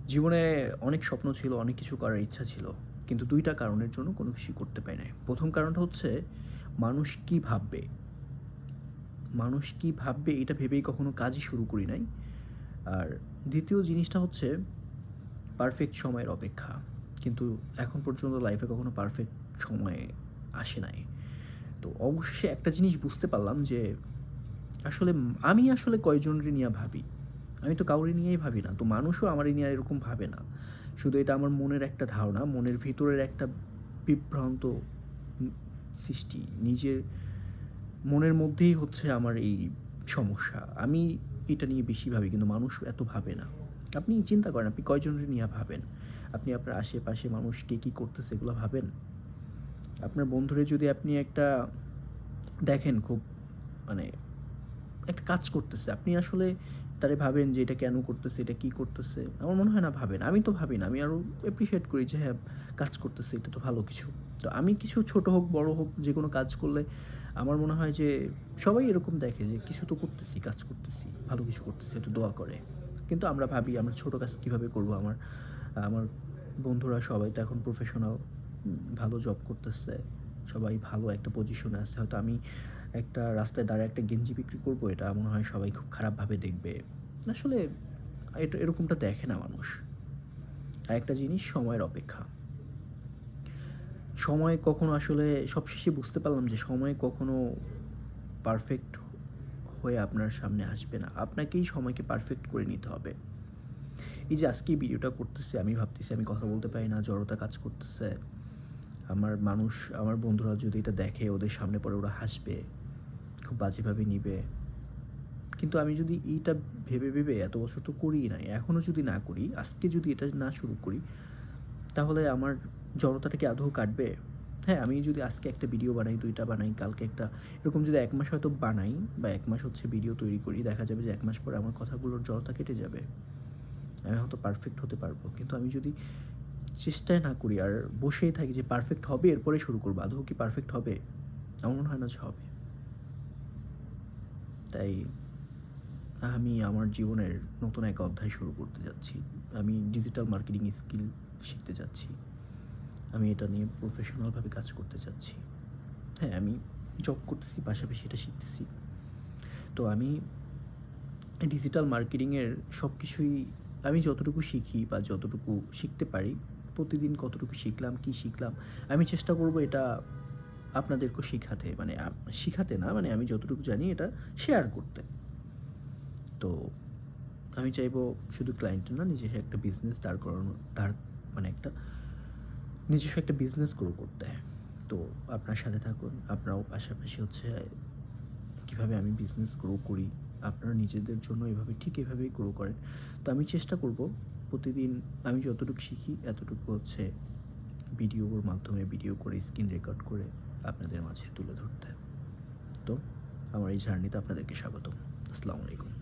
জীবনে অনেক স্বপ্ন ছিল, অনেক কিছু করার ইচ্ছা ছিল। কিন্তু ২ টা কারণের জন্য কোনো কিছুই করতে পারি নাই। ১ম কারণটা হচ্ছে মানুষ কি ভাববে? মানুষ কি ভাববে এটা ভেবেই কখনো কাজই শুরু করি নাই। আর ২য় জিনিসটা হচ্ছে পারফেক্ট সময়ের অপেক্ষা। কিন্তু এখন পর্যন্ত লাইফে কখনো পারফেক্ট সময় আসে নাই। তো অবশেষে একটা জিনিস বুঝতে পারলাম যে আসলে আমি আসলে কয়জনরে নিয়া ভাবি? আমি তো কাউরে নিয়েই ভাবি না। তো মানুষও আমারে নিয়ে এরকম ভাবে না। শুধু এটা আমার মনের একটা ধারণা, মনের ভিতরের একটা বিভ্রান্ত উম সৃষ্টি। নিজের মনের মধ্যেই হচ্ছে আমার এই সমস্যা। আমি এটা নিয়ে বেশি ভাবি কিন্তু মানুষ এত ভাবে না। আপনি চিন্তা করেন আপনি কয়জনরে নিয়া ভাবেন? আপনি আপনার আশেপাশে মানুষ কে কি করতেছে এগুলা ভাবেন? আপনার বন্ধুরে যদি আপনি একটা দেখেন খুব মানে একটা কাজ করতেছে। আপনি আসলে তারে ভাবেন যে এটা কেন করতেছে, এটা কি করতেছে? আমার মনে হয় না ভাবেন। আমি তো ভাবি না। আমি আরো অ্যাপ্রিশিয়েট করি যে হ্যাঁ, কাজ করতেছে এটা তো ভালো কিছু। তো আমি কিছু ছোট হোক, বড় হোক যেকোনো কাজ করলে আমার মনে হয় যে সবাই এরকম দেখে যে কিছু তো করতেছি, কাজ করতেছি, ভালো কিছু করতেছি, একটু দোয়া করে। কিন্তু আমরা ভাবি আমরা ছোট কাজ কিভাবে করব? আমার আমার বন্ধুরা সবাই তো এখন প্রফেশনাল ভালো জব করতেছে। সবাই ভালো একটা পজিশনে আছে। হয়তো আমি একটা রাস্তায় দাঁড়ায় একটা গেঞ্জি বিক্রি করব, এটা মনে হয় সবাই খুব খারাপভাবে দেখবে। আসলে এটা এরকমটা দেখে না মানুষ। আরেকটা জিনিস সময়ের অপেক্ষা। সময় কখনো আসলে সবশেষে বুঝতে পারলাম যে সময় কখনো পারফেক্ট হয়ে আপনার সামনে আসবে না। আপনাকেই সময়কে পারফেক্ট করে নিতে হবে। এই যে আজকে এই ভিডিওটা করতেছি, আমি ভাবতেছি আমি কথা বলতে পারি না, জড়তা কাজ করতেছে। আমার বন্ধুরা যদি এটা দেখে ওদের সামনে পড়ে ওরা হাসবে, খুব বাজেভাবে নিবে। কিন্তু আমি যদি এইটা ভেবে এত বছর তো করিই নাই। এখনো যদি না করি, আজকে যদি এটা না শুরু করি, তাহলে আমার জড়তাটা কি আদৌ কাটবে? হ্যাঁ, আমি যদি আজকে একটা ভিডিও বানাই, ২ টা বানাই, কালকে একটা এরকম যদি ১ মাস হয়তো বানাই বা ১ মাস হচ্ছে ভিডিও তৈরি করি, দেখা যাবে যে ১ মাস পরে আমার কথাগুলোর জড়তা কেটে যাবে। আমি হয়তো পারফেক্ট হতে পারবো। কিন্তু আমি যদি চেষ্টাই না করি আর বসেই থাকি যে পারফেক্ট হবে এরপরে শুরু করব। আদৌ কি পারফেক্ট হবে? আমার মনে হয় না যে হবে। তাই আমি আমার জীবনের নতুন এক অধ্যায় শুরু করতে যাচ্ছি। আমি ডিজিটাল মার্কেটিং স্কিল শিখতে চাচ্ছি। আমি এটা নিয়ে প্রফেশনালভাবে কাজ করতে চাচ্ছি। হ্যাঁ, আমি জব করতেছি, পাশাপাশি এটা শিখতেছি। তো আমি ডিজিটাল মার্কেটিংয়ের সবকিছুই আমি যতটুকু শিখি বা যতটুকু শিখতে পারি, প্রতিদিন কতটুকু শিখলাম, কি শিখলাম, আমি চেষ্টা করব এটা আপনাদেরকেও শিখাতে। মানে শিখাতে না, মানে আমি যতটুকু জানি এটা শেয়ার করতে। তো আমি চাইবো শুধু ক্লায়েন্টের না, নিজস্ব একটা বিজনেস দাঁড় করানো মানে একটা নিজস্ব একটা বিজনেস গ্রো করতে। তো আপনার সাথে থাকুন। আপনারাও পাশাপাশি হচ্ছে কিভাবে আমি বিজনেস গ্রো করি, আপনারা নিজেদের জন্য এভাবে ঠিক এভাবেই গ্রো করেন। তো আমি চেষ্টা করব প্রতিদিন আমি যতটুকু শিখি এতটুকু হচ্ছে ভিডিওর মাধ্যমে ভিডিও করে স্ক্রিন রেকর্ড করে আপনাদের মাঝে তুলে ধরতে। তো আমার এই জার্নিতে আপনাদেরকে স্বাগতম। আসসালামু আলাইকুম।